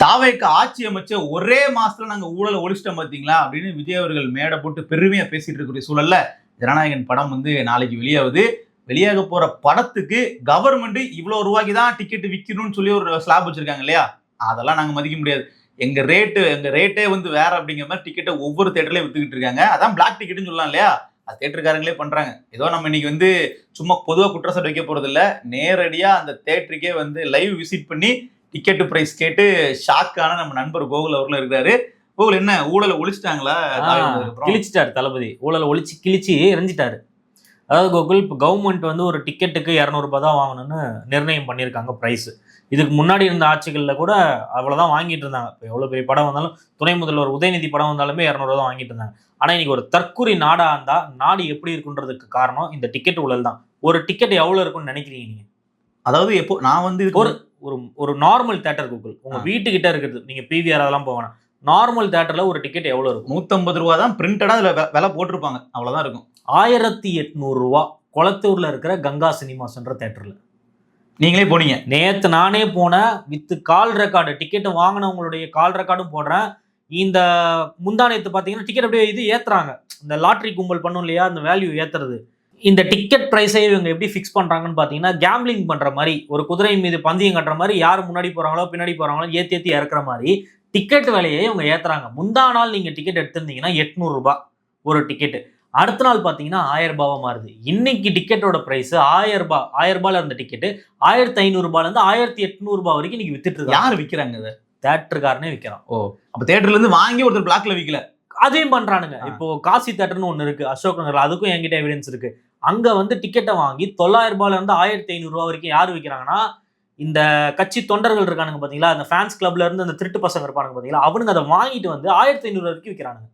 தாவேக்கு ஆட்சி அமைச்ச ஒரே மாசத்துல நாங்க ஊழலை ஒழிச்சிட்டோம் பாத்தீங்களா அப்படின்னு விஜய் அவர்கள் மேடை போட்டு பெருமையா பேசிட்டு இருக்கக்கூடிய சூழல்ல ஜனநாயகன் படம் நாளைக்கு வெளியாகுது. வெளியாக போற படத்துக்கு கவர்மெண்ட் இவ்வளவு ரூபாய்க்கு தான் டிக்கெட் விற்கணும்னு சொல்லி ஒரு ஸ்லாப் வச்சிருக்காங்க இல்லையா? அதெல்லாம் நாங்க மதிக்க முடியாது. எங்க ரேட்டே வேற அப்படிங்கிற மாதிரி டிக்கெட்டை ஒவ்வொரு தேட்டர்லயும் வித்துக்கிட்டு இருக்காங்க. அதான் பிளாக் டிக்கெட்னு சொல்லலாம் இல்லையா? அது தேட்டருக்காரங்களே பண்றாங்க. ஏதோ நம்ம இன்னைக்கு சும்மா பொதுவா குற்றச்சாட்டு வைக்க போறது இல்ல, நேரடியா அந்த தேட்டருக்கே லைவ் விசிட் பண்ணி டிக்கெட் பிரைஸ் கேட்டு ஷாக்கான நம்ம நண்பர் கோகுல் அவர்களும் இருக்காரு. கோகுல், என்ன ஊழலை ஒழிச்சிட்டாங்களா? கிழிச்சிட்டாரு தளபதி. ஊழலை கிழிச்சு எரிஞ்சிட்டாரு. அதாவது கோகுல், இப்போ கவர்மெண்ட் ஒரு டிக்கெட்டுக்கு 200 ரூபாய் தான் வாங்கணும்னு நிர்ணயம் பண்ணியிருக்காங்க பிரைஸ். இதுக்கு முன்னாடி இருந்த ஆட்சிகளில் கூட அவ்வளோதான் வாங்கிட்டு இருந்தாங்க. இப்போ எவ்வளோ பெரிய படம் வந்தாலும், துணை முதல்வர் உதயநிதி படம் வந்தாலுமே 200 ரூபா தான் வாங்கிட்டு இருந்தாங்க. ஆனால் இன்னைக்கு ஒரு தற்குறி நாடா இருந்தா நாடு எப்படி இருக்குன்றதுக்கு காரணம் இந்த டிக்கெட் ஊழல் தான். ஒரு டிக்கெட் எவ்வளோ இருக்குன்னு நினைக்கிறீங்க நீங்க? அதாவது எப்போ நான் ஒரு நார்மல் தேட்டர் கோகுல், உங்க வீட்டுக்கிட்ட இருக்கிறது, நீங்க பிவிஆர் அதெல்லாம் போவேன், நார்மல் தேட்டர்ல ஒரு டிக்கெட் எவ்வளவு இருக்கும்? 150 ரூபா தான் பிரிண்டடா அதுல விலை போட்டிருப்பாங்க, அவ்வளவுதான் இருக்கும். 1800 ரூபா கொளத்தூர்ல இருக்கிற கங்கா சினிமாஸ்ன்ற தேட்டர்ல. நீங்களே போனீங்க? நேத்து நானே போனேன், வித் கால் ரெக்கார்டு. டிக்கெட் வாங்கினவங்களுடைய கால் ரெக்கார்டும் போடுறேன். இந்த முந்தானத்து பாத்தீங்கன்னா டிக்கெட் அப்படியே ஏத்துறாங்க. இந்த லாட்ரி கும்பல் பண்ணும் இல்லையா, அந்த வேல்யூ ஏத்துறது. இந்த டிக்கெட் பிரைஸை இவங்க எப்படி ஃபிக்ஸ் பண்றாங்கன்னு பாத்தீங்கன்னா, கேம்பிளிங் பண்ற மாதிரி, ஒரு குதிரை மீது பந்தயம் கட்டுற மாதிரி, யார் முன்னாடி போறாங்களோ பின்னாடி போறாங்களோ ஏத்தி இறக்குற மாதிரி டிக்கெட் விலையை இவங்க ஏத்துறாங்க. முந்தா நாள் நீங்க டிக்கெட் எடுத்திருந்தீங்கன்னா 800 ரூபாய் ஒரு டிக்கெட். அடுத்த நாள் பாத்தீங்கன்னா 1000 ரூபாவா மாறுது. இன்னைக்கு டிக்கெட்டோட பிரைஸ் 1000 ரூபாய். 1000 ரூபாயில இருந்த டிக்கெட் 1500 ரூபாயில இருந்து 1800 ரூபாய் வரைக்கும் இன்னைக்கு வித்துட்டு இருக்காங்க. யாரு விக்கிறாங்க? இதை தேட்டருக்காரனே விக்கிறான். ஓ, அப்ப தேட்டர்ல இருந்து வாங்கி ஒருத்தர் பிளாக்ல விக்கல, அதையும் பண்றானுங்க. இப்போ காசி தேட்டர்னு ஒண்ணு இருக்கு அசோக் நகர்ல, அதுக்கும் என்கிட்ட எவிடன்ஸ் இருக்கு. அங்க டிக்கெட்டை வாங்கி 900 ரூபாயில இருந்து 1500 ரூபாய் வரைக்கும் யாரு விற்கிறாங்கன்னா, இந்த கட்சி தொண்டர்கள் இருக்கானுங்க பாத்தீங்களா, அந்த ஃபேன்ஸ் கிளப்ல இருந்து அந்த திருட்டு பசங்க இருப்பானுங்க பாத்தீங்களா, அவனுங்க அதை வாங்கிட்டு 1500 வரைக்கும் விற்கிறானுங்க.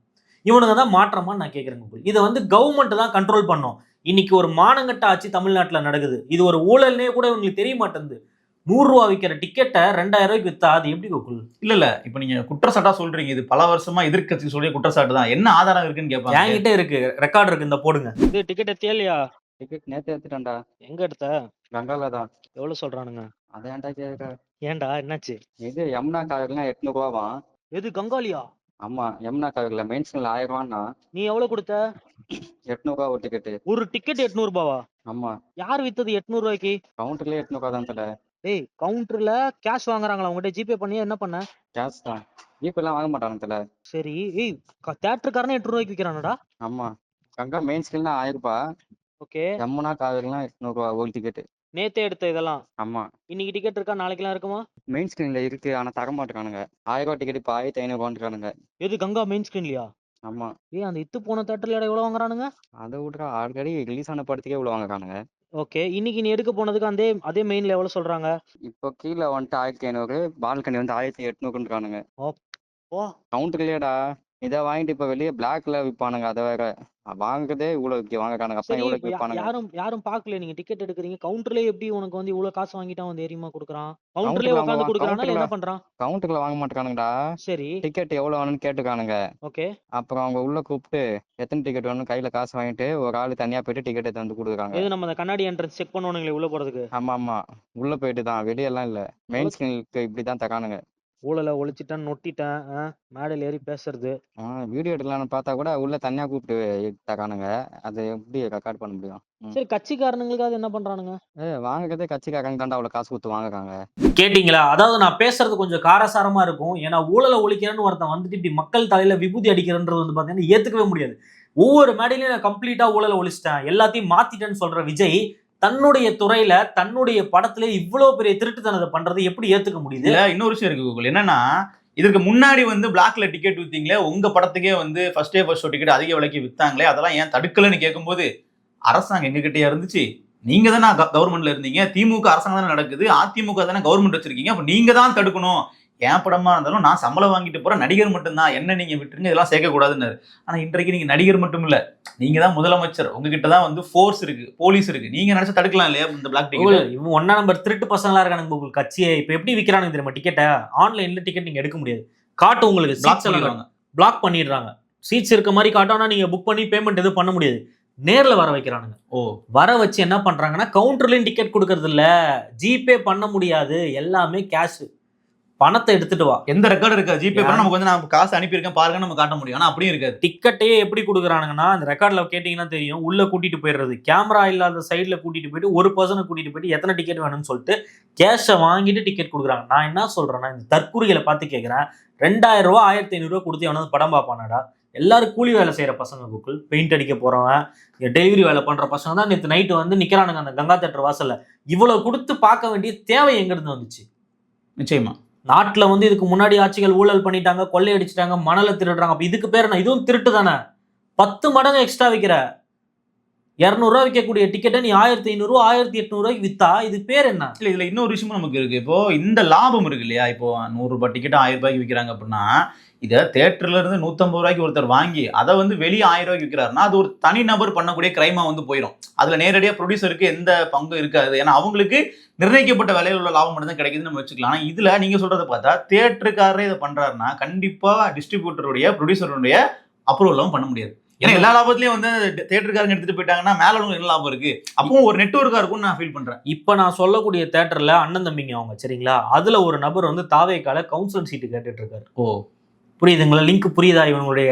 இவனுங்க தான் மாற்றமான்னு நான் கேட்கிறேன். இதை கவர்மெண்ட் தான் கண்ட்ரோல் பண்ணும். இன்னைக்கு ஒரு மானங்கட்ட ஆட்சி தமிழ்நாட்டுல நடக்குது. இது ஒரு ஊழல்னே கூட இவங்களுக்கு தெரிய மாட்டேங்குது. 100 ரூபா விற்கிற டிக்கெட்டை 2000 ரூபாய்க்கு வித்தா அது எப்படி கோகுல்? இல்ல இப்ப நீங்க குற்றச்சாட்டா சொல்றீங்க, இது பல வருஷமா எதிர்க்கட்சி சொல்லிய குற்றச்சாட்டு தான். என்ன ஆதாரம் இருக்குன்னு கேட்பாங்க. என்கிட்ட இருக்கு, ரெக்கார்டு இருக்கு, இந்த போடுங்க. இது டிக்கெட் எடுத்தியா இல்லையா? டிக்கெட் நேத்து எடுத்துட்டேன்டா. எங்க எடுத்த? கங்கால தான். எவ்வளவு சொல்றானுங்க? அதான்டா கேக்குற. ஏன்டா, என்னாச்சு? இது யமுனா காவிரிலாம் 800 ரூபாவாம். எது, கங்காலியா? ஆமா, யமுனா காவிரில மெயின் ஸ்கிரீன்ல 1000 ரூபான்னா. நீ எவ்வளவு கொடுத்த? 800 ரூபா ஒரு டிக்கெட். ஒரு டிக்கெட் 800 ரூபாவா? ஆமா. யார் வித்தது 800 ரூபாய்க்கு? கவுண்டர்லயே 800 ரூபா தான் தல. டேய், கவுண்டர்ல கேஷ் வாங்குறாங்களா உங்ககிட்ட? ஜிபே பண்ணியா என்ன பண்ண? கேஷ் தான். ஜிபே எல்லாம் வாங்க மாட்டாங்க தல. சரி, தியேட்டருக்காரனே 800 ரூபாய்க்கு விக்கிறானடா. ஆமா, கங்கா மெயின் ஸ்கிரீன்ல 1000 ரூபாய். ஓகே. யமுனா காவிரிலாம் 800 ரூபா ஒரு டிக்கெட். நேத்தே எடுத்த இதெல்லாம்? ஆமா. இன்னைக்கு டிக்கெட் இருக்கா, நாளைக்கெல்லாம் இருக்குமா? மெயின் ஸ்கிரீன்ல இருக்கு, ஆனா தர மாட்டானுங்க. 1000 ரூபாய் டிக்கெட் இப்ப 1500 ரூபான்றானுங்க. எது, கங்கா மெயின் ஸ்கிரீன்லயா? ஆமா. அந்த இத்து போன தியேட்டர்ல எவ்வளவு வாங்குறானுங்க? அதை விட்டுற, ஆல்ரெடி ரிலீஸ் ஆன படத்துக்கே இவ்வளவு வாங்குறானுங்க. ஓகே, இன்னைக்கு நீ எடுக்க போனதுக்கு அதே மெயின்ல எவ்வளவு சொல்றாங்க? இப்போ கீழே 1500, பால்கனி 1800ன்றானுங்க. ஓ, கவுண்டர்லயேடா. இதை வாங்கிட்டு இப்ப வெளியே பிளாக்ல விற்பானுங்க. அதை வேற வாங்குறதே இவ்வளவு வாங்குறானுங்க. அப்ப எவ்வளவு விற்பானுங்க? யாரும் பாக்கல. நீங்க டிக்கெட் எடுக்கிறீங்க, கவுண்டர்லயே எப்படி உனக்கு இவ்வளவு காசு வாங்கிட்டான் தெரியுமா கொடுக்குறான்? கவுண்டர்லயே உட்காந்து கொடுக்குறானா இல்ல என்ன பண்றான்? கவுண்டர்ல வாங்க மாட்டானுங்கடா. சரி, டிக்கெட் எவ்வளவு வேணும்னு கேட்டுக்கானுங்க. ஓகே. அப்புறம் அவங்க உள்ள கூப்பிட்டு எத்தனை டிக்கெட் வேணும் கையில காசு வாங்கிட்டு ஒரு ஆளு தனியா போயிட்டு டிக்கெட் எடுத்து வந்து கொடுக்குறாங்க. இது நம்ம அந்த கண்ணாடி என்ட்ரன்ஸ் செக் பண்ணுவானுங்களே உள்ள போறதுக்கு? ஆமா ஆமா, உள்ள போயிட்டு தான், வெளியெல்லாம் இல்ல. மெயின் ஸ்கிரீனுக்கு இப்படிதான் தரானுங்க. ஊழலை ஒழிச்சிட்டேன், நொட்டிட்டேன், மேடையில் ஏறி பேசுறது, வீடியோ எடுக்கலாம்னு பார்த்தா கூட உள்ள தனியா கூப்பிட்டு தரானுங்க. அதை எப்படி ரெக்கார்ட் பண்ண முடியும்? சரி, கட்சிக்காரனுங்களுக்கு அது என்ன பண்றானுங்க? வாங்குறதே கட்சிக்காரங்க தாண்டா அவ்வளவு காசு கொடுத்து வாங்குறாங்க. கேட்டீங்களா? அதாவது நான் பேசுறது கொஞ்சம் காரசாரமா இருக்கும். ஏன்னா ஊழலை ஒழிக்கிறேன்னு ஒருத்தன் இப்படி மக்கள் தலையில விபூதி அடிக்கிறன்றது பாத்தீங்கன்னா ஏத்துக்கவே முடியாது. ஒவ்வொரு மேடையிலையும் நான் கம்ப்ளீட்டா ஊழலை ஒழிச்சிட்டேன், எல்லாத்தையும் மாத்திட்டேன்னு சொல்ற விஜய் தன்னுடைய துறையில தன்னுடைய படத்துல இவ்வளவு பெரிய திருட்டுத்தனத்தை பண்றது எப்படி ஏத்துக்க முடியுது? இல்ல, இன்னொரு விஷயம் இருக்கு கூகுள். என்னன்னா, இதற்கு முன்னாடி பிளாக்ல டிக்கெட் வித்தீங்களே, உங்க படத்துக்கே first day first show ticket அதிக விலைக்கு வித்தாங்களே, அதெல்லாம் ஏன் தடுக்கலன்னு கேட்கும்போது, அரசாங்கம் எங்க கிட்டயா இருந்துச்சு? நீங்க தானே கவர்மெண்ட்ல இருந்தீங்க. திமுக அரசாங்கம் தானே நடக்குது, அதிமுக தானே கவர்மெண்ட் வச்சிருக்கீங்க. அப்ப நீங்க தான் தடுக்கணும். என் படமா இருந்தாலும் நான் சம்பளம் வாங்கிட்டு போற நடிகர் மட்டும்தான், என்ன நீங்க விட்டுருங்க, இதெல்லாம் சேர்க்கக்கூடாதுன்னு. ஆனா இன்றைக்கு நீங்க நடிகர் மட்டும் இல்ல, நீங்க தான் முதலமைச்சர். உங்ககிட்ட தான் ஃபோர்ஸ் இருக்கு, போலீஸ் இருக்கு. நீங்க நினைச்சா தடுக்கலாம் இல்லையா இந்த பிளாக் டிக்கெட்? இவன் 1 நம்பர் திருட்டு பசங்களா இருக்கானுங்க கூகுள். கட்சியை இப்ப எப்படி விற்கிறானுங்க தெரியுமா? டிக்கெட்டை ஆன்லைன்ல டிக்கெட் நீங்க எடுக்க முடியாது. காட்டு உங்களுக்கு பிளாக் பண்ணிடுறாங்க. சீட்ஸ் இருக்க மாதிரி காட்டும், ஆனா நீங்க புக் பண்ணி பேமெண்ட் எதுவும் பண்ண முடியாது. நேர்ல வர வைக்கிறானுங்க. வர வச்சு என்ன பண்றாங்கன்னா, கவுண்டர்லயும் டிக்கெட் கொடுக்கறது இல்ல, ஜிபே பண்ண முடியாது, எல்லாமே கேஷ். பணத்தை எடுத்துட்டு வா. எந்த ரெக்கார்டு இருக்காது. ஜிபே பண்ணா நமக்கு வந்து நான் காசு அனுப்பியிருக்கேன் பாருங்க நம்ம காட்ட முடியும். ஆனா அப்படியும் இருக்காது. டிக்கெட்டையே எப்படி கொடுக்குறானுங்கன்னா அந்த ரெக்கார்ட்ல கேட்டீங்கன்னா தெரியும், உள்ள கூட்டிட்டு போயிடுறது, கேமரா இல்லாத சைட்ல கூட்டிட்டு போயிட்டு ஒரு பர்சனை கூட்டிட்டு போயிட்டு எத்தனை டிக்கெட் வேணும்னு சொல்லிட்டு கேஷை வாங்கிட்டு டிக்கெட் கொடுக்குறாங்க. நான் என்ன சொல்றேன்னா, இந்த தற்கூரிகளை பார்த்து கேட்கிறேன், 2000 ரூபா 1500 ரூபா கொடுத்து எவனாவது படம் பார்ப்பானாடா? எல்லாரும் கூலி வேலை செய்யற பசங்க கூகுள், பெயிண்ட் அடிக்க போறவன், டெலிவரி வேலை பண்ற பசங்க தான் நேற்று நைட்டு வந்து நிக்கிறானுங்க அந்த கங்கா தேட்டர் வாசல்ல. இவ்வளவு கொடுத்து பார்க்க வேண்டிய தேவை எங்க இருந்து வந்துச்சு? நிச்சயமா நாட்டுல வந்து இதுக்கு முன்னாடி ஆட்சிகள் ஊழல் பண்ணிட்டாங்க, கொள்ளை அடிச்சிட்டாங்க, மணலை திருடுறாங்க. அப்ப இதுக்கு பேர் என்ன? இதுவும் திருட்டு தானே. 10 மடங்கு எக்ஸ்ட்ரா விற்கிற 200 ரூபா விற்கக்கூடிய டிக்கெட்டை நீ 1500 1800 ரூபாய்க்கு வித்தா இது பேர் என்ன? இல்ல இதுல இன்னொரு விஷயமும் நமக்கு இருக்கு. இப்போ இந்த லாபம் இருக்கு இல்லையா, இப்போ 100 ரூபாய் டிக்கெட் 1000 ரூபாய்க்கு விற்கிறாங்க அப்படின்னா, இதை தேட்டர்ல இருந்து 150 ரூபாய்க்கு ஒருத்தர் வாங்கி அதை வந்து வெளியே 1000 ரூபாய்க்கு விற்கிறாருன்னா அது ஒரு தனிநபர் பண்ணக்கூடிய கிரைமா வந்து போயிடும். அதுல நேரடியா ப்ரொடியூசருக்கு எந்த பங்கும் இருக்காது. ஏன்னா அவங்களுக்கு நிர்ணயிக்கப்பட்ட விலையில் உள்ள லாபம் மட்டும் தான் கிடைக்குதுன்னு நம்ம வச்சுக்கலாம். ஆனா இதுல நீங்க சொல்றதை பார்த்தா தேட்டருக்காரரே இதை பண்றாருன்னா கண்டிப்பா டிஸ்ட்ரிபியூட்டருடைய ப்ரொடியூசருடைய அப்ரூவலும் பண்ண முடியாது. ஏன்னா எல்லா லாபத்திலயும் வந்து தேட்டருக்காரங்க எடுத்துட்டு போயிட்டாங்கன்னா மேல என்ன லாபம் இருக்கு? அப்பவும் ஒரு நெட்வொர்க்கா இருக்கும்னு நான் ஃபீல் பண்றேன். இப்ப நான் சொல்லக்கூடிய தேட்டர்ல அண்ணன் தம்பிங்க அவங்க, சரிங்களா, அதுல ஒரு நபர் வந்து தாவேக்கால கவுன்சிலர் சீட்டு கேட்டுட்டு இருக்காரு. புரியுதுங்களா? லிங்க் புரியுதா இவங்களுடைய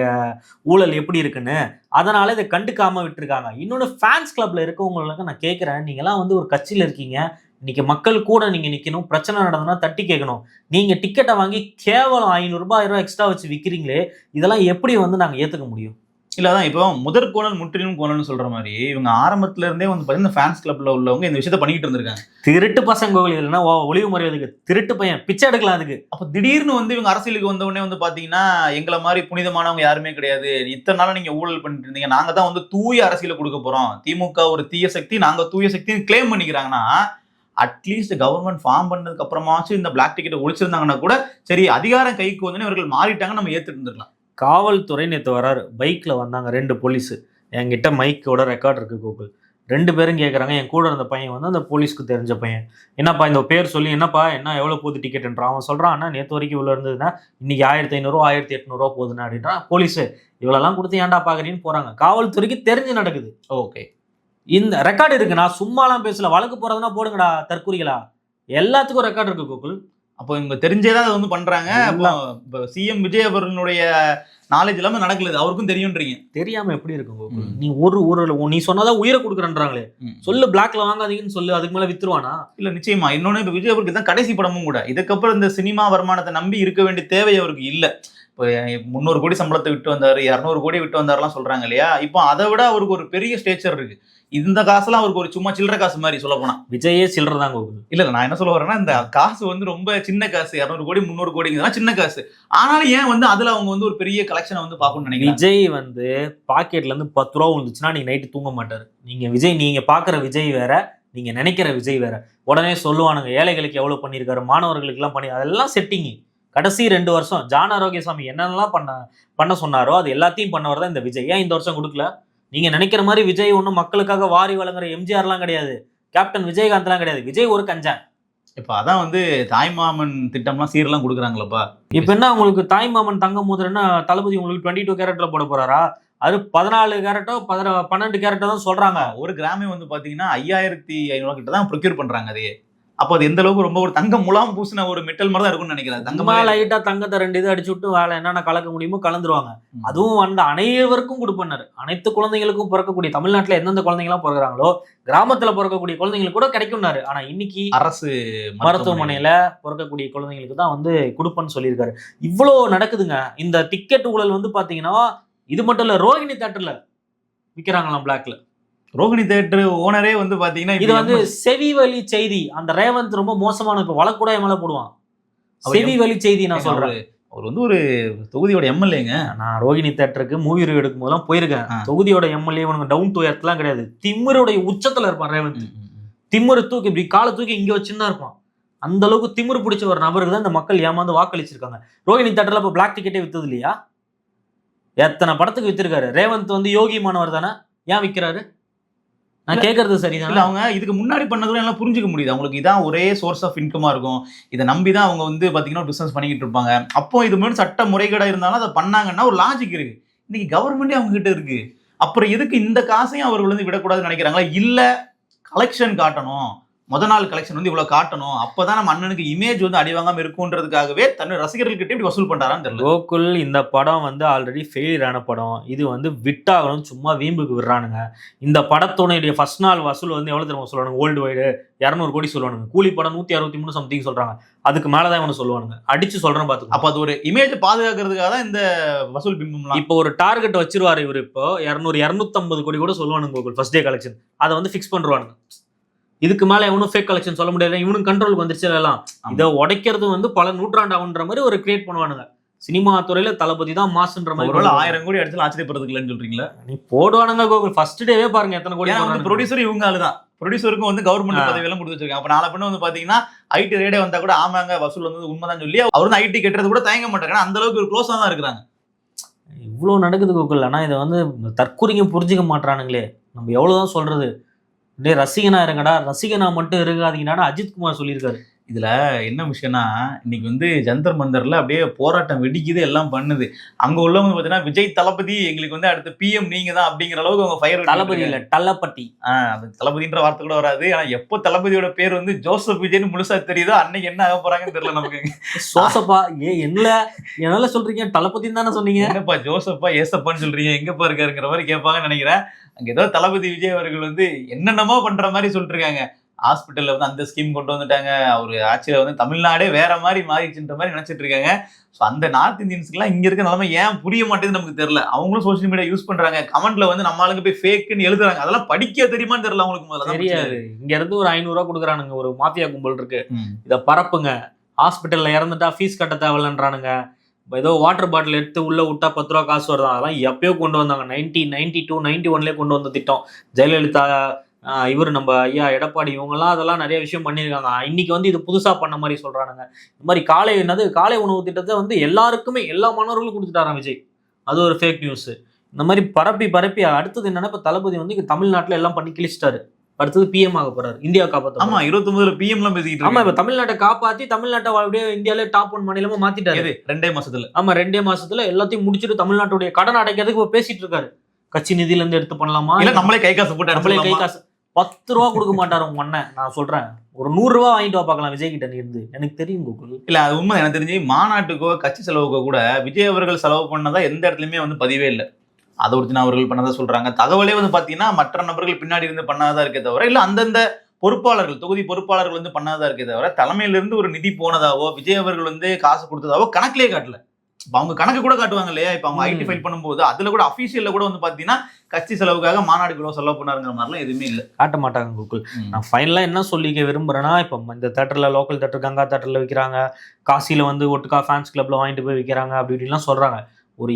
ஊழல் எப்படி இருக்குன்னு? அதனால இதை கண்டுக்காம விட்டுருக்காங்க. இன்னொன்று ஃபேன்ஸ் கிளப்ல இருக்கவங்களுக்கு நான் கேட்குறேன், நீங்களாம் வந்து ஒரு கட்சியில் இருக்கீங்க, இன்னைக்கு மக்கள் கூட நீங்க நிக்கணும், பிரச்சனை நடந்ததுன்னா தட்டி கேட்கணும். நீங்க டிக்கெட்டை வாங்கி கேவலம் 500 ரூபாய் 1000 ரூபாய் எக்ஸ்ட்ரா வச்சு விற்கிறீங்களே, இதெல்லாம் எப்படி வந்து நாங்க ஏத்துக்க முடியும்? இல்ல அதான் இப்போ முதற் கோணல் முற்றிலும் கோணல்னு சொல்ற மாதிரி இவங்க ஆரம்பத்துல இருந்தே வந்து பாத்தீங்கன்னா ஃபேன்ஸ் கிளப்ல உள்ளவங்க இந்த விஷயத்த பண்ணிட்டு இருந்திருக்காங்க. திருட்டு பசங்க இல்லைன்னா ஒளிவு மறைவதுக்கு திருட்டு பையன் பிச்சை எடுக்கலாம் அதுக்கு. அப்ப திடீர்னு வந்து இவங்க அரசியலுக்கு வந்த உடனே வந்து பாத்தீங்கன்னா எங்களை மாதிரி புனிதமானவங்க யாருமே கிடையாது, இத்தனை நாளா நீங்க ஊழல் பண்ணிட்டு இருந்தீங்க, நாங்க தான் வந்து தூய அரசியல கொடுக்க போறோம், திமுக ஒரு தீய சக்தி, நாங்க தூய சக்தின்னு கிளைம் பண்ணிக்கிறாங்கன்னா அட்லீஸ்ட் கவர்மெண்ட் ஃபார்ம் பண்ணதுக்கு அப்புறமாச்சும் இந்த பிளாக் டிக்கெட்டை ஒழிச்சிருந்தாங்கன்னா கூட சரி, அதிகாரம் கைக்கு வந்து இவர்கள் மாறிட்டாங்க நம்ம ஏத்துட்டு இருந்திருக்கலாம். காவல்துறை நேற்று வராரு, பைக்ல வந்தாங்க 2 போலீஸ். என்கிட்ட மைக்கோட ரெக்கார்ட் இருக்கு கூகுள். 2 பேரும் கேட்குறாங்க, என் கூட இருந்த பையன் வந்து அந்த போலீஸ்க்கு தெரிஞ்ச பையன், என்னப்பா இந்த பேர் சொல்லி, என்னப்பா என்ன எவ்வளோ போகுது டிக்கெட்டுன்றான். அவன் சொல்கிறான், அண்ணா நேற்று வரைக்கும் இவ்வளோ இருந்ததுன்னா இன்னைக்கு 1500 1800 போகுதுன்னா அப்படின்றான். போலீஸு இவ்வளோலாம் கொடுத்து ஏன்டா பார்க்குறீன்னு போகிறாங்க. காவல்துறைக்கு தெரிஞ்சு நடக்குது. ஓகே, இந்த ரெக்கார்டு இருக்கு. நான் சும்மாலாம் பேசல, வழக்கு போகிறதுனா போடுங்கடா தற்கூரிகளா, எல்லாத்துக்கும் ரெக்கார்டு இருக்கு கூகுள். அப்போ இவங்க தெரிஞ்சேதான் அதை வந்து பண்றாங்க. இப்போ சிஎம் விஜய் அவர்களுடைய நாலேஜ் இல்லாம நடக்கல, அவருக்கும் தெரியும்ன்றீங்க. தெரியாம எப்படி இருக்கும்? நீ நீ சொன்னாதான் உயிரை கொடுக்குறேன்றாங்களே, சொல்லு பிளாக்ல வாங்காதீங்கன்னு சொல்லு, அதுக்கு மேல வித்துருவானா? இல்ல நிச்சயமா. இன்னொன்னு இப்ப விஜய் அவருக்கு தான் கடைசி படமும் கூட. இதுக்கப்புறம் இந்த சினிமா வருமானத்தை நம்பி இருக்க வேண்டிய தேவை அவருக்கு இல்ல. இப்போ 300 கோடி சம்பளத்தை விட்டு வந்தாரு, 200 கோடி விட்டு வந்தாருலாம் சொல்றாங்க இல்லையா. இப்போ அதை விட அவருக்கு ஒரு பெரிய ஸ்டேச்சர் இருக்கு. இந்த காசுலாம் அவருக்கு ஒரு சும்மா சில்லற காசு மாதிரி சொல்ல போனா. விஜயே சில்லற தான் கூகுள். இல்ல நான் என்ன சொல்ல வரேன்னா, இந்த காசு வந்து ரொம்ப சின்ன காசு, 200 கோடி 300 கோடிங்கிறதா சின்ன காசு. ஆனாலும் ஏன் வந்து அதுல அவங்க வந்து ஒரு பெரிய கலெக்ஷனை வந்து பார்க்கணும்னு நினைக்கிறேன். விஜய் வந்து பாக்கெட்ல இருந்து 10 ரூபா விழுந்துச்சுன்னா நீங்க நைட்டு தூங்க மாட்டாரு. நீங்க பாக்குற விஜய் வேற, நீங்க நினைக்கிற விஜய் வேற. உடனே சொல்லுவானுங்க ஏழைகளுக்கு எவ்வளவு பண்ணியிருக்காரு, மாணவர்களுக்கு எல்லாம் பண்ணி, அதெல்லாம் செட்டிங். கடைசி 2 வருஷம் ஜான் ஆரோக்கியசாமி என்னென்னலாம் பண்ண சொன்னாரோ அது எல்லாத்தையும் பண்ணவர் தான் இந்த விஜய். ஏன் இந்த வருஷம் கொடுக்கல? நீங்க நினைக்கிற மாதிரி விஜய் ஒன்றும் மக்களுக்காக வாரி வழங்குற எம்ஜிஆர்லாம் கிடையாது, கேப்டன் விஜயகாந்த்லாம் கிடையாது. விஜய் ஒரு கஞ்சான். இப்ப அதான் வந்து தாய்மாமன் திட்டம்லாம் சீரெல்லாம் கொடுக்குறாங்களப்பா. இப்ப என்ன உங்களுக்கு தாய்மாமன் தங்க முதல்னா தளபதி உங்களுக்கு 22 கேரட்ல போட போறாரா? அது 14 கேரட்டோ 12 கேரட்டோ தான் சொல்றாங்க. ஒரு கிராமே வந்து பாத்தீங்கன்னா 5500 கிட்ட தான் ப்ரொக்யூர் பண்றாங்க. அதே அப்போ அது எந்த அளவுக்கு ரொம்ப ஒரு தங்க முலாம் பூசின ஒரு மெட்டல் மாதிரி தான் இருக்கும்னு நினைக்கிறேன். தங்கமா லைட்டா தங்கத்தை 2 இது அடிச்சு விட்டு வேலை என்னென்ன கலக்க முடியுமோ கலந்துருவாங்க. அதுவும் வந்து அனைவருக்கும் கொடுப்பனர். அனைத்து குழந்தைங்களுக்கும் பிறக்கக்கூடிய, தமிழ்நாட்டுல எந்தெந்த குழந்தைங்களாம் பிறகுறாங்களோ கிராமத்துல பிறக்கக்கூடிய குழந்தைங்களுக்கு கூட கிடைக்கும்னாரு. ஆனா இன்னைக்கு அரசு மருத்துவமனையில பிறக்கக்கூடிய குழந்தைங்களுக்கு தான் வந்து கொடுப்பன்னு சொல்லியிருக்காரு. இவ்வளோ நடக்குதுங்க. இந்த டிக்கெட் ஊழல் வந்து பாத்தீங்கன்னா இது மட்டும் இல்ல, ரோஹிணி தியேட்டர்ல விற்கிறாங்களாம் பிளாக்ல. ரோஹிணி தியேட்டர் ஓனரே வந்து பாத்தீங்கன்னா இது வந்து செவி வழி செய்தி. அந்த ரேவந்த் ரொம்ப மோசமான, இப்ப வழக்கூட மேல போடுவான். செவி வழி செய்தி நான் சொல்றேன். அவர் வந்து ஒரு தொகுதியோட எம்எல்ஏங்க. நான் ரோஹிணி தியேட்டருக்கு மூவி ரிவ்யூ எடுக்கும் போதெல்லாம் போயிருக்கேன். தொகுதியோட எம்எல்ஏ உனக்கு டவுன் டு எர்த்லாம் கிடையாது. திமிருடைய உச்சத்துல இருப்பான் ரேவந்த். திமிரு தூக்கி இப்படி காலை தூக்கி இங்க வச்சுன்னு இருப்பான். அந்த அளவுக்கு திமிரு பிடிச்ச ஒரு நபருக்கு தான் இந்த மக்கள் ஏமாந்து வாக்களிச்சிருக்காங்க. ரோஹிணி தியேட்டர்ல இப்ப பிளாக் டிக்கெட்டே வித்தது இல்லையா? எத்தனை படத்துக்கு வித்திருக்காரு. ரேவந்த் வந்து யோகி மாணவர் தானே, ஏன் விற்கிறாரு? நான் கேட்கறது சரிதான். அவங்க இதுக்கு முன்னாடி பண்ணதும் எல்லாம் புரிஞ்சுக்க முடியுது. அவங்களுக்கு இதான் ஒரே சோர்ஸ் ஆஃப் இன்கமா இருக்கும். இதை நம்பி தான் அவங்க வந்து பாத்தீங்கன்னா பிசினஸ் பண்ணிக்கிட்டு இருப்பாங்க. அப்போ இது முன்னாடி சட்ட முறைகேடா இருந்தாலும் அதை பண்ணாங்கன்னா ஒரு லாஜிக் இருக்கு. இன்னைக்கு கவர்மெண்டே அவங்க கிட்ட இருக்கு. அப்புறம் எதுக்கு இந்த காசையும் அவர்கள் வந்து விடக்கூடாதுன்னு நினைக்கிறாங்களா? இல்ல கலெக்ஷன் காட்டணும், நாள் கலெக்ஷன் வந்து இவ்வளவு காட்டணும், அப்பதான் நம்ம அண்ணனுக்கு இமேஜ் வந்து அடிவாங்காம இருக்குன்றதுக்காகவே தன்னுடைய ரசிகர்கள்கிட்ட இப்படி வசூல் பண்றாரான்னு தெரியல. கோகுல் இந்த படம் வந்து ஆல்ரெடி ஃபெயிலியர் ஆன படம். இது வந்து விட்டாகணும் சும்மா வீம்புக்கு விடுறானுங்க. இந்த படத்தோடைய ஃபர்ஸ்ட் நாள் வசூல் வந்து எவ்வளவு தெரியுமா சொல்லுவானுங்க? வேர்ல்டு வைடு 200 கோடி சொல்லுவானுங்க. கூலி படம் 163 சம்திங் சொல்றாங்க. அதுக்கு மேலதான் இவனு சொல்லுவானுங்க. அடிச்சு சொல்றேன் பாத்துக்கோ. அப்ப அது ஒரு இமேஜ் பாதுகாக்கிறதுக்காக தான் இந்த வசூல் பிம்பம்லாம். இப்போ ஒரு டார்கெட் வச்சிருவாரு இவர். இப்போ 200-250 கோடி கூட சொல்லுவானுங்க கோகுல் ஃபர்ஸ்ட் டே கலெக்ஷன். அதை வந்து ஃபிக்ஸ் பண்றானுங்க. இதுக்கு மேல எவனும் ஃபேக் கலெக்ஷன் சொல்ல முடியாது. இவனுக்கு கண்ட்ரோலுக்கு வந்துருச்சு எல்லாம். இதை உடைக்கிறது வந்து பல நூற்றாண்டாகுன்ற மாதிரி ஒரு கிரியேட் பண்ணுவானுங்க. சினிமா துறையில தளபதி தான் மாசுன்ற மாதிரி. 1000 கோடி அடிச்சாலும் ஆச்சரியப்படுறதுக்கு இல்லைன்னு சொல்றீங்களா? நீ போடுவானுங்க கோகுல். ஃபர்ஸ்ட் டேவே பாருங்க எத்தனை கோடி. ப்ரொடியூசர் இவங்க ஆளுதான். ப்ரொடியூசருக்கும் வந்து கவர்மெண்ட் பதவி எல்லாம் கொடுத்து வச்சிருக்காங்க. அப்ப நாளை பண்ண வந்து பாத்தீங்கன்னா ஐடி ரேடே வந்தா கூட ஆமாங்க வசூல் வந்து உண்மைதான் சொல்லி அவர் வந்து ஐடி கட்டுறது கூட தயங்க மாட்டாங்க. அந்த அளவுக்கு ஒரு க்ளோஸா தான் இருக்கிறாங்க. இவ்வளவு நடக்குது கோகுல். ஆனா இதை வந்து தற்கொலைங்க புரிஞ்சுக்க மாட்டானுங்களே. நம்ம எவ்வளவுதான் சொல்றது? டே ரசிகனா இருங்கடா, ரசிகனா மட்டும் இருக்காதீங்கடா அஜித்குமார் சொல்லியிருக்காரு. இதுல என்ன விஷயம்னா, இன்னைக்கு வந்து ஜந்தர் மந்தர்ல அப்படியே போராட்டம் வெடிக்குது, எல்லாம் பண்ணுது. அங்க உள்ளவங்க பாத்தீங்கன்னா விஜய் தளபதி எங்களுக்கு வந்து அடுத்த பிஎம் நீங்க தான் அப்படிங்கிற அளவுக்கு அவங்க ஃபயர். தளபதி இல்ல டல்லப்பட்டி. தளபதின்ற வார்த்தை கூட வராது. ஆனா எப்போ தளபதியோட பேர் வந்து ஜோசப் விஜய்னு முழுசா தெரியுதோ அன்னைக்கு என்ன ஆக போறாங்கன்னு தெரியல நமக்கு. சோசப்பா என்னால சொல்றீங்க? தளபதின்னு தானே சொன்னீங்க. என்னப்பா ஜோசப்பா ஏசப்பான்னு சொல்றீங்க, எங்கப்பா இருக்காருங்கிற மாதிரி கேட்பாங்கன்னு நினைக்கிறேன். அங்க ஏதோ தளபதி விஜய் அவர்கள் வந்து என்னென்னமோ பண்ற மாதிரி சொல்லிட்டு இருக்காங்க. ஹாஸ்பிட்டல்ல வந்து அந்த ஸ்கீம் கொண்டு வந்துட்டாங்க. அவரு ஆட்சியில வந்து தமிழ்நாடே வேற மாதிரி மாறிச்சுன்ற மாதிரி நினைச்சிட்டு இருக்காங்க. ஸோ அந்த நார்த் இந்தியன்ஸ்க்குலாம் இங்க இருக்க நிலைமை ஏன் புரிய மாட்டேங்குது நமக்கு தெரியல. அவங்களும் சோசியல் மீடியா யூஸ் பண்றாங்க. கமெண்ட்ல வந்து நம்ம ஆளுங்க போய் ஃபேக்குன்னு எழுதுறாங்க. அதெல்லாம் படிக்க தெரியுமான்னு தெரியல அவங்களுக்கு. முதல்ல தெரியாது. இங்க இருந்து ஒரு 500 ரூபா கொடுக்குறானுங்க. ஒரு மாஃபியா கும்பல் இருக்கு. இதை பரப்புங்க. ஹாஸ்பிட்டல்ல இறந்துட்டா ஃபீஸ் கட்ட தேவையில்லைன்றானுங்க. ஏதோ வாட்டர் பாட்டில் எடுத்து உள்ள விட்டா 10 ரூபா காசு வருதான். அதெல்லாம் எப்பயோ கொண்டு வந்தாங்க. 92, 91 கொண்டு வந்த திட்டம். ஜெயலலிதா, இவர் நம்ம ஐயா எடப்பாடி, இவங்கெல்லாம் அதெல்லாம் நிறைய விஷயம் பண்ணியிருக்காங்க. இன்னைக்கு வந்து இது புதுசா பண்ண மாதிரி சொல்றானுங்க. இந்த மாதிரி காலை உணவு திட்டத்தை வந்து எல்லாருக்குமே எல்லா மாணவர்களும் கொடுத்துட்டாராம் விஜய். அது ஒரு ஃபேக் நியூஸ். இந்த மாதிரி பரப்பி அடுத்தது என்னன்னா, இப்ப தளபதி வந்து இங்க தமிழ்நாட்டுல எல்லாம் பண்ணி கிழிச்சிட்டாரு. அடுத்தது பிஎம் ஆக போறாரு. இந்தியா காப்பாற்ற. ஆமா 29 பிஎம் எல்லாம் பேசிக்கிட்டு. ஆமா இப்ப தமிழ்நாட்டை காப்பாத்தி தமிழ்நாட்டை அப்படியே இந்தியாவிலே டாப் 1 மாநிலமா மாத்திட்டாரு 2 மாசத்துல. ஆமா 2 மாசத்துல எல்லாத்தையும் முடிச்சுட்டு தமிழ்நாட்டுடைய கடன் அடைக்கிறதுக்கு இப்ப பேசிட்டு இருக்காரு. கட்சி நிதியில இருந்து எடுத்து பண்ணலாமா, இல்ல நம்மளே கை காசு போட்டு நம்மளே கை காசு 10 ரூபா கொடுக்க மாட்டாரு உங்க அண்ணன். நான் சொல்றேன் ஒரு 100 ரூபா வாங்கிட்டு வா பார்க்கலாம் விஜய் கிட்ட இருந்து. எனக்கு தெரியும் கோகுல். இல்ல அது உண்மை. எனக்கு தெரிஞ்சு மாநாட்டுக்கோ கட்சி செலவுக்கோ கூட விஜய் அவர்கள் செலவு பண்ணதா எந்த இடத்துலயுமே வந்து பதிவே இல்லை. அதை ஒருத்தின அவர்கள் பண்ணதா சொல்றாங்க. தகவலே வந்து பாத்தீங்கன்னா மற்ற நபர்கள் பின்னாடி இருந்து பண்ணாதான் இருக்கே தவிர, இல்ல அந்தந்த பொறுப்பாளர்கள் தொகுதி பொறுப்பாளர்கள் வந்து பண்ணாதான் இருக்கே தவிர, தலைமையில இருந்து ஒரு நிதி போனதாவோ விஜய் அவர்கள் வந்து காசு கொடுத்ததாவோ கணக்கிலே காட்டல. இப்ப அவங்க கணக்கு கூட காட்டுவாங்க இல்லையா? இப்ப அவங்க ஐடி ஃபைல் பண்ணும்போது அதுல கூட அபிஷியல்ல கூட வந்து பாத்தீங்கன்னா கட்சி செலவுக்காக மாநாடுகளோ செலவு பண்ணாருங்கிற மாதிரிலாம் எதுவுமே இல்லை. காட்ட மாட்டாங்க கூகுள். நான் ஃபைனலா என்ன சொல்லிக்க விரும்புறேன்னா, இப்போ இந்த தேட்டர்ல லோக்கல் தேட்டர் கங்கா தேட்டர்ல விற்கிறாங்க, காசியில வந்து ஒட்டுக்கா ஃபேன்ஸ் கிளப்ல வாங்கிட்டு போய் விற்கிறாங்க அப்படி இப்படிலாம் சொல்றாங்க. ஒரு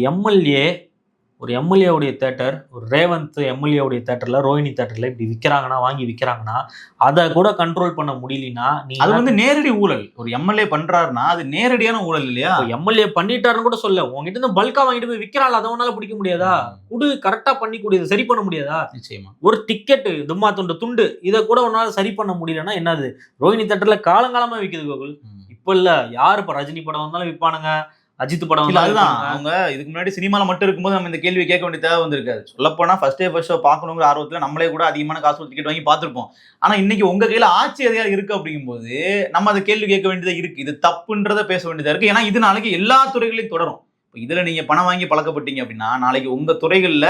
எம்எல்ஏவுடைய தேட்டர், ஒரு ரேவந்த் எம்எல்ஏவுடைய தேட்டர்ல, ரோஹிணி தேட்டர்ல இப்படி விற்கிறாங்கன்னா, வாங்கி விற்கிறாங்கன்னா, அதை கூட கண்ட்ரோல் பண்ண முடியலன்னா அது வந்து நேரடி ஊழல். ஒரு எம்எல்ஏ பண்றாருன்னா அது நேரடியான ஊழல் இல்லையா? எம்எல்ஏ பண்ணிட்டாருன்னு கூட சொல்ல, உங்ககிட்ட இருந்து பல்கா வாங்கிட்டு போய் விற்கிறாள், அதை உன்னால பிடிக்க முடியாதா? குடு கரெக்டா பண்ணி கூடியது சரி பண்ண முடியாதா? நிச்சயமா. ஒரு டிக்கெட் தும்மா துண்டு இதை கூட உன்னால சரி பண்ண முடியலன்னா என்னது? ரோஹிணி தேட்டர்ல காலங்காலமா விற்குது கோகுல். இப்ப இல்ல, யாரு இப்ப ரஜினி படம் வந்தாலும் விற்பானுங்க, அஜித் படம் இல்ல. அதுதான் அவங்க இதுக்கு முன்னாடி சினிமால மட்டும் இருக்கும்போது நம்ம இந்த கேள்வி கேட்க வேண்டிய தேவை வந்திருக்காது. சொல்லப்போனா ஃபர்ஸ்ட் ஷோ பார்க்கணுங்கிற ஆர்வத்துல நம்மளே கூட அதிகமான காசு டிக்கெட் வாங்கி பார்த்திருப்போம். ஆனா இன்னைக்கு உங்க கையில ஆட்சி அதிகாரம் இருக்கு அப்படிங்கும்போது நம்ம அதை கேள்வி கேட்க வேண்டியதா இருக்கு. இது தப்புன்றத பேச வேண்டியதா இருக்கு. ஏன்னா இது நாளைக்கு எல்லா துறைகளையும் தொடரும். இதுல நீங்க பணம் வாங்கி பழக்கப்பட்டீங்க அப்படின்னா நாளைக்கு உங்க துறைகள்ல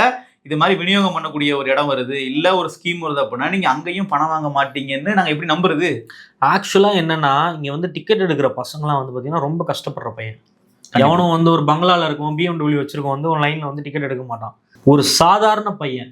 இது மாதிரி விநியோகம் பண்ணக்கூடிய ஒரு இடம் வருது, இல்ல ஒரு ஸ்கீம் வருது அப்படின்னா நீங்க அங்கேயும் பணம் வாங்க மாட்டீங்கன்னு நாங்க எப்படி நம்புறது? ஆக்சுவலா என்னன்னா, இங்க வந்து டிக்கெட் எடுக்கிற பசங்கலாம் வந்து பாத்தீங்கன்னா ரொம்ப கஷ்டப்படுற பையன். எவனும் வந்து ஒரு பங்களால இருக்கும், BMW வச்சிருக்கோம், வந்து ஒரு லைன்ல வந்து டிக்கெட் எடுக்க மாட்டான். ஒரு சாதாரண பையன்,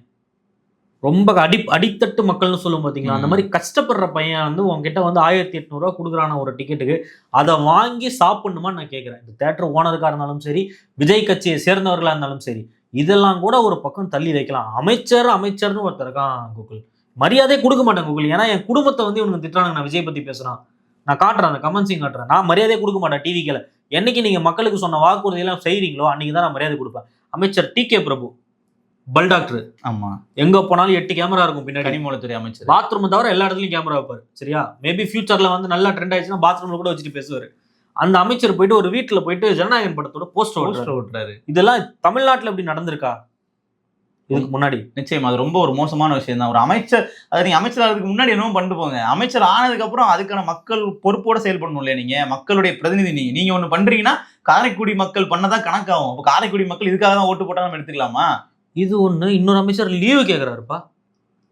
ரொம்ப அடித்தட்டு மக்கள்னு சொல்லும் பாத்தீங்களா, அந்த மாதிரி கஷ்டப்படுற பையன் வந்து உங்ககிட்ட வந்து 1800 ரூபா கொடுக்குறான ஒரு டிக்கெட்டுக்கு, அதை வாங்கி சாப்பிடணுமான்னு நான் கேட்கிறேன். இந்த தேட்டர் ஓனருக்கா இருந்தாலும் சரி, விஜய் கட்சியை சேர்ந்தவர்களா இருந்தாலும் சரி, இதெல்லாம் கூட ஒரு பக்கம் தள்ளி வைக்கலாம். அமைச்சர்னு ஒருத்தர் இருக்கான் கூகுள், மரியாதை கொடுக்க மாட்டேன் கூகுள். ஏன்னா என் குடும்பத்தை வந்து இவனுக்கு திட்டுறாங்க, நான் விஜய் பத்தி பேசுறான், நான் காட்டுறேன், அந்த கமெண்ட்ஸையும் காட்டுறேன். நான் மரியாதையை கொடுக்க மாட்டேன். டிவிக்கில் என்னைக்கு நீங்க மக்களுக்கு சொன்ன வாக்குறுதியெல்லாம் செய்றீங்களோ அன்னைக்கு தான் நான் மரியாதை கொடுப்பேன். அமைச்சர் TK பிரபு, பல் டாக்டர். ஆமா, எங்க போனாலும் 8 கேமரா இருக்கும் பின்னாடி. கனிமூலத்துறை அமைச்சர். பாத்ரூம் தவிர எல்லா இடத்துலயும் கேமரா வைப்பாரு. சரியா? மேபி ஃபியூச்சர்ல வந்து நல்லா ட்ரெண்ட் ஆயிடுச்சுன்னா பாத்ரூம்ல கூட வச்சுட்டு பேசுவாரு. அந்த அமைச்சர் போயிட்டு ஒரு வீட்டுல போயிட்டு ஜனநாயகன் படத்தோட போஸ்டர் ஓட்டுறாரு. இதெல்லாம் தமிழ்நாட்டுல இப்படி நடந்திருக்கா? இதுக்கு முன்னாடி. நிச்சயமா அது ரொம்ப ஒரு மோசமான விஷயம் தான். ஒரு அமைச்சர் அது நீங்க அமைச்சர் ஆகிறதுக்கு முன்னாடி என்னமோ பண்ணிட்டு போங்க, அமைச்சர் ஆனதுக்கு அப்புறம் அதுக்கான மக்கள் பொறுப்போட செயல்படணும் இல்லையா? நீங்க மக்களுடைய பிரதிநிதி, நீங்க ஒண்ணு பண்றீங்கன்னா காரைக்குடி மக்கள் பண்ணதான் கணக்காகும். அப்ப காரைக்குடி மக்கள் இதுக்காக தான் ஓட்டு போட்டா நம்ம எடுத்துக்கலாமா? இது ஒண்ணு. இன்னொரு அமைச்சர் லீவு கேக்குறாருப்பா.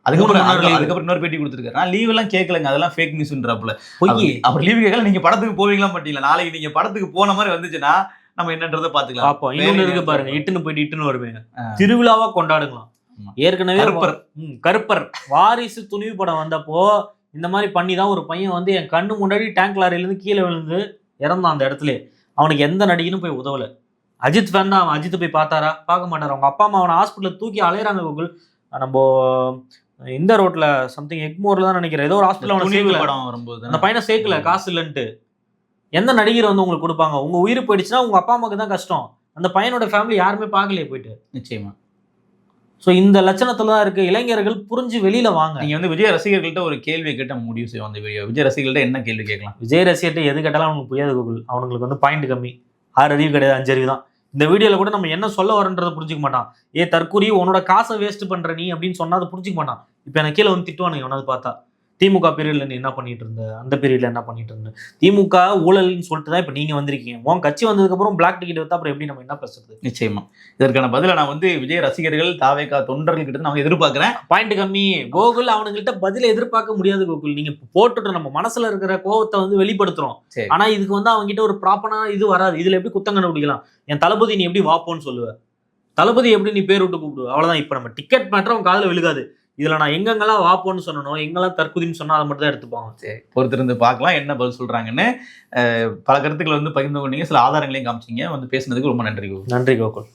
அதுக்கப்புறம் இன்னொரு பேட்டி கொடுத்துருக்காரு. நான் லீவ் எல்லாம் கேட்கலங்க, அதெல்லாம் ஃபேக் நியூஸ்ன்றாப்ல. பொய். அவர் லீவு கேட்கல. நீங்க படத்துக்கு போவீங்களா மாட்டீங்களா? நாளைக்கு நீங்க படத்துக்கு போன மாதிரி வந்துச்சுன்னா நம்ம என்னன்றதை பாத்துக்கலாம். பாப்போம். இன்னொன்னு இருக்கு பாருங்க, இட்டுன்னு போயிட்டு இட்டுன்னு வருவேங்க, திருவிழாவா கொண்டாடுங்களாம். ஏற்கனவே கருப்பர் வாரிசு துணிவு படம் வந்தப்போ இந்த மாதிரி பண்ணி தான் ஒரு பையன் வந்து என் கண்ணு முன்னாடி டேங்க் லாரியில இருந்து கீழே விழுந்து இறந்தான் அந்த இடத்துல. அவனுக்கு எந்த நடிகனும் போய் உதவல. அஜித் ஃபேன் தான். அவன் அஜித் போய் பார்த்தாரா? பார்க்க மாட்டாரு. அவங்க அப்பா அம்மா அவனை ஹாஸ்பிட்டல் தூக்கி அலையறாங்க. கூகுள் நம்ம இந்த ரோட்ல சம்திங் எக்மோர்ல தான் நினைக்கிறேன், ஏதோ ஒரு ஹாஸ்பிட்டல் அவனை சேர்க்கல. படம் வரும்போது அந்த பையனை சேர்க்கல, காசு இல்லைன்ட்டு. எந்த நடிகர் வந்து உங்களுக்கு கொடுப்பாங்க? உங்க உயிர் போயிடுச்சுன்னா உங்க அப்பா அம்மாக்கு தான் கஷ்டம். அந்த பையனோட ஃபேமிலி யாருமே பார்க்கலையே போயிட்டு. நிச்சயமா. ஸோ இந்த லட்சணத்துல தான் இருக்கு. இளைஞர்கள் புரிஞ்சு வெளியில வாங்க. நீங்க வந்து விஜய் ரசிகர்கள்ட்ட ஒரு கேள்வி கேட்டு நம்ம முடிவு செய்வோம் அந்த வீடியோ. விஜய் ரசிகர்கள்ட்ட என்ன கேள்வி கேட்கலாம்? விஜய் ரசிகர்கிட்ட எது கேட்டாலும் அவனுக்கு புரியாது கூகுள். அவனுங்களுக்கு வந்து பாயிண்ட் கம்மி, 6 அறிவு கிடையாது, 5 அறிவு தான். இந்த வீடியோல கூட நம்ம என்ன சொல்ல வரன்றதை புரிஞ்சுக்க மாட்டான். தற்கூரி உன்னோட காசை வேஸ்ட் பண்ற நீ அப்படின்னு சொன்னா அதை புரிஞ்சுக்க மாட்டான். இப்ப எனக்கு கீழே வந்து திட்டுவானுங்க எவனாவது பார்த்தா. திமுக பீரியட்ல நீ என்ன பண்ணிட்டு இருந்த, அந்த பீரியட்ல என்ன பண்ணிட்டு இருந்த, திமுக ஊழல்னு சொல்லிட்டு தான் இப்ப நீங்க வந்திருக்கீங்க. உன் கட்சி வந்ததுக்கு அப்புறம் பிளாக் டிக்கெட் வைத்தா அப்புறம் எப்படி நம்ம என்ன பேசுறது? நிச்சயமா இதற்கான பதில நான் வந்து விஜய் ரசிகர்கள், தாவேகா தொண்டர்கள் கிட்ட நான் எதிர்பார்க்கிறேன். பாயிண்ட் கம்மி கோகுல். அவனுங்கள்ட்ட பதில எதிர்பார்க்க முடியாது கோகுல். நீங்க போட்டுட்டு நம்ம மனசுல இருக்கிற கோவத்தை வந்து வெளிப்படுத்துறோம். ஆனா இதுக்கு வந்து அவங்க கிட்ட ஒரு ப்ராப்பரான இது வராது. இதுல எப்படி குத்தம் கண்டுபிடிக்கலாம்? என் தளபதி நீ எப்படி வாப்போன்னு சொல்லுவ? தளபதி எப்படி நீ பேர் விட்டு கூப்பிடுவ? அவ்வளவுதான். இப்ப நம்ம டிக்கெட் மேட்டர் அவன் காதுல விழுகாது. இதுல நான் எங்கெங்கெல்லாம் வாப்போன்னு சொன்னோம், எங்கெல்லாம் தற்குதின்னு சொன்னா அதை மட்டும் தான் எடுத்துப்பாங்க. சரி, பொறுத்திருந்து பார்க்கலாம் என்ன பதில் சொல்றாங்கன்னு. பல கருத்துக்களை வந்து பகிர்ந்து கொண்டீங்க, சில ஆதாரங்களையும் காமிச்சிங்க. வந்து பேசுனதுக்கு ரொம்ப நன்றி. நன்றி கோகுல்.